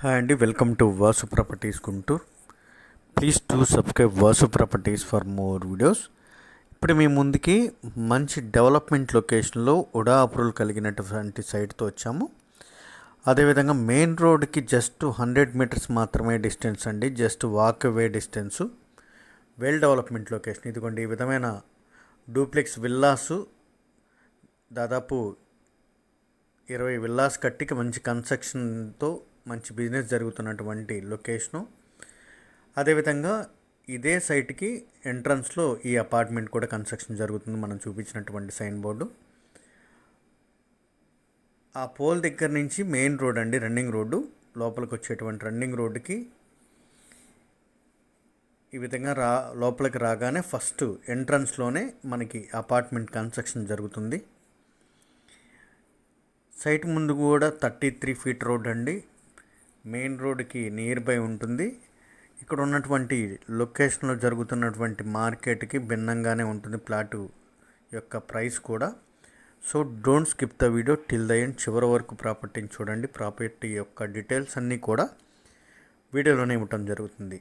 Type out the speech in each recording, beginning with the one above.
Hi అండి, welcome to Vasu properties Guntur. Please to subscribe Vasu properties for more videos. ఇప్పుడు మీ ముందుకి మంచి డెవలప్మెంట్ లొకేషన్లో ఉడా అప్రూవల్ కలిగినటువంటి సైట్తో వచ్చాము. అదేవిధంగా మెయిన్ రోడ్కి జస్ట్ 100 మీటర్స్ మాత్రమే డిస్టెన్స్ అండి, జస్ట్ వాక్ వే డిస్టెన్సు. Well development location. ఇదిగోండి, ఈ విధమైన డూప్లెక్స్ విల్లాసు దాదాపు 20 విల్లాస్ కట్టికి మంచి కన్స్ట్రక్షన్తో మంచి బిజినెస్ జరుగుతున్నటువంటి లొకేషను. అదేవిధంగా ఇదే సైట్కి ఎంట్రన్స్లో ఈ అపార్ట్మెంట్ కూడా కన్స్ట్రక్షన్ జరుగుతుంది. మనం చూపించినటువంటి సైన్ బోర్డు ఆ పోల్ దగ్గర నుంచి మెయిన్ రోడ్ అండి, రన్నింగ్ రోడ్డు లోపలికి వచ్చేటువంటి రన్నింగ్ రోడ్డుకి ఈ విధంగా లోపలికి రాగానే ఫస్ట్ ఎంట్రన్స్లోనే మనకి అపార్ట్మెంట్ కన్స్ట్రక్షన్ జరుగుతుంది. సైట్ ముందు కూడా 33 ఫీట్ రోడ్ అండి, మెయిన్ రోడ్కి నియర్ బై ఉంటుంది. ఇక్కడ ఉన్నటువంటి లొకేషన్లో జరుగుతున్నటువంటి మార్కెట్కి భిన్నంగానే ఉంటుంది ప్లాటు యొక్క ప్రైస్ కూడా. So don't skip the video till the end, చివరి వరకు ప్రాపర్టీని చూడండి. ప్రాపర్టీ యొక్క డీటెయిల్స్ అన్నీ కూడా వీడియోలోనే ఇవ్వటం జరుగుతుంది.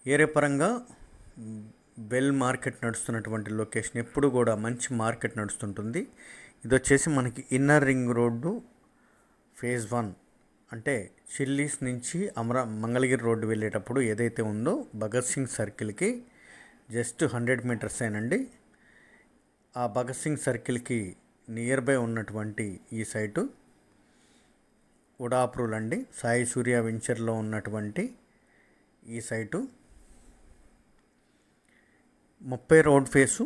ఏరియా పరంగా బెల్ మార్కెట్ నడుస్తున్నటువంటి లొకేషన్, ఎప్పుడు కూడా మంచి మార్కెట్ నడుస్తుంటుంది. ఇది వచ్చేసి మనకి ఇన్నర్ రింగ్ రోడ్డు ఫేజ్ 1 అంటే చిల్లీస్ నుంచి మంగళగిరి రోడ్డు వెళ్ళేటప్పుడు ఏదైతే ఉందో భగత్ సింగ్ సర్కిల్కి జస్ట్ 100 మీటర్స్ ఏనండి. ఆ భగత్ సింగ్ సర్కిల్కి నియర్ బై ఉన్నటువంటి ఈ సైటు ఉడా అప్రూవల్ అండి. సాయి సూర్య వెంచర్లో ఉన్నటువంటి ఈ సైటు 30 రోడ్ ఫేసు,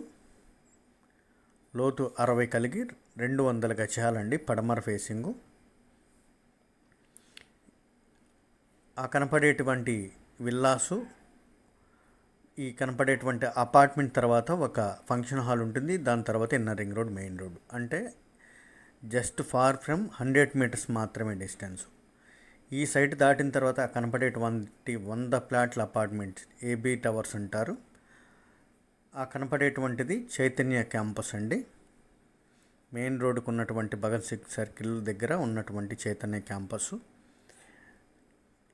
లోతు 60 కలిగి 200 గజాలండి, పడమర ఫేసింగు. ఆ కనపడేటువంటి విల్లాసు, ఈ కనపడేటువంటి అపార్ట్మెంట్ తర్వాత ఒక ఫంక్షన్ హాల్ ఉంటుంది. దాని తర్వాత inner ring road, main road అంటే జస్ట్ ఫార్ ఫ్రమ్ 100 మీటర్స్ మాత్రమే డిస్టెన్స్. ఈ సైట్ దాటిన తర్వాత కనపడేటువంటి 100 ఫ్లాట్ల అపార్ట్మెంట్స్ ఏబీ టవర్స్ అంటారు. ఆ కనపడేటువంటిది చైతన్య క్యాంపస్ అండి. మెయిన్ రోడ్డుకు ఉన్నటువంటి భగత్ సింగ్ సర్కిల్ దగ్గర ఉన్నటువంటి చైతన్య క్యాంపస్.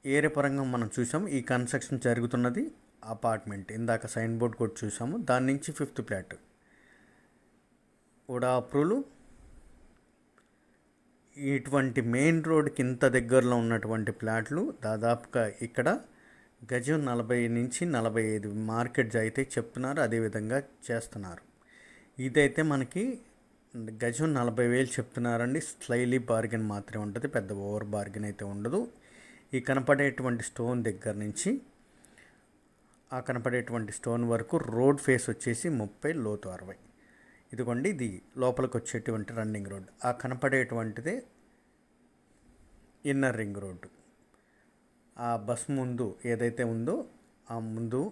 ఏరియా పరంగా మనం చూసాం. ఈ కన్స్ట్రక్షన్ జరుగుతున్నది అపార్ట్మెంట్. ఇందాక సైన్ బోర్డ్ కూడా చూసాము. దాని నుంచి 5th ఫ్లాట్ ఉడా అప్రూవల్. ఇటువంటి మెయిన్ రోడ్కి ఇంత దగ్గరలో ఉన్నటువంటి ఫ్లాట్లు దాదాపుగా ఇక్కడ గజం 40 నుంచి 45 మార్కెట్ అయితే చెప్తున్నారు, అదేవిధంగా చేస్తున్నారు. ఇదైతే మనకి గజం 40,000 చెప్తున్నారండి. స్లైలీ బార్గెన్ మాత్రమే ఉంటుంది, పెద్ద ఓవర్ బార్గెన్ అయితే ఉండదు. ఈ కనపడేటువంటి స్టోన్ దగ్గర నుంచి ఆ కనపడేటువంటి స్టోన్ వరకు రోడ్ ఫేస్ వచ్చేసి 30, లోతు 60. ఇదిగోండి, ఇది లోపలికి వచ్చేటువంటి రన్నింగ్ రోడ్. ఆ కనపడేటువంటిదే ఇన్నర్ రింగ్ రోడ్డు. ఆ బస్ ముందు ఏదైతే ఉందో ఆ ముందు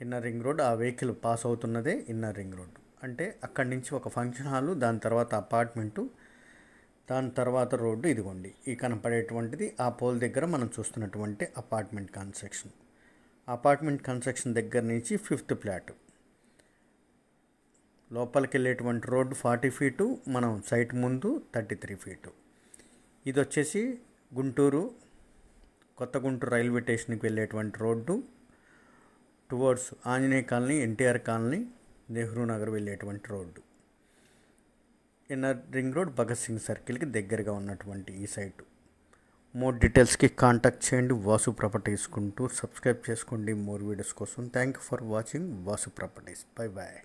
ఇన్నర్ రింగ్ రోడ్, ఆ వెహికల్ పాస్ అవుతున్నదే ఇన్నర్ రింగ్ రోడ్డు. అంటే అక్కడి నుంచి ఒక ఫంక్షన్ హాలు, దాని తర్వాత అపార్ట్మెంటు, దాని తర్వాత రోడ్డు. ఇదిగోండి, ఈ కనపడేటువంటిది ఆ పోల్ దగ్గర మనం చూస్తున్నటువంటి అపార్ట్మెంట్ కన్స్ట్రక్షన్. అపార్ట్మెంట్ కన్స్ట్రక్షన్ దగ్గర నుంచి 5th ఫ్లాట్ లోపలికి వెళ్ళేటువంటి రోడ్డు 40 ఫీటు, మనం సైట్ ముందు 33 ఫీటు. ఇది వచ్చేసి గుంటూరు కొత్త గుంటూరు రైల్వే స్టేషన్కి వెళ్ళేటువంటి road, towards Anjaneya colony, NTR colony, Nehru Nagar వెళ్ళేటువంటి road. Inner ring road Bhagat Singh సర్కిల్కి దగ్గరగా ఉన్నటువంటి ఈ సైటు. మోర్ డీటెయిల్స్కి కాంటాక్ట్ చేయండి వాసు ప్రాపర్టీస్ గుంటూరు. సబ్స్క్రైబ్ చేసుకోండి మోర్ వీడియోస్ కోసం. Thank you for watching Vasu properties. Bye bye.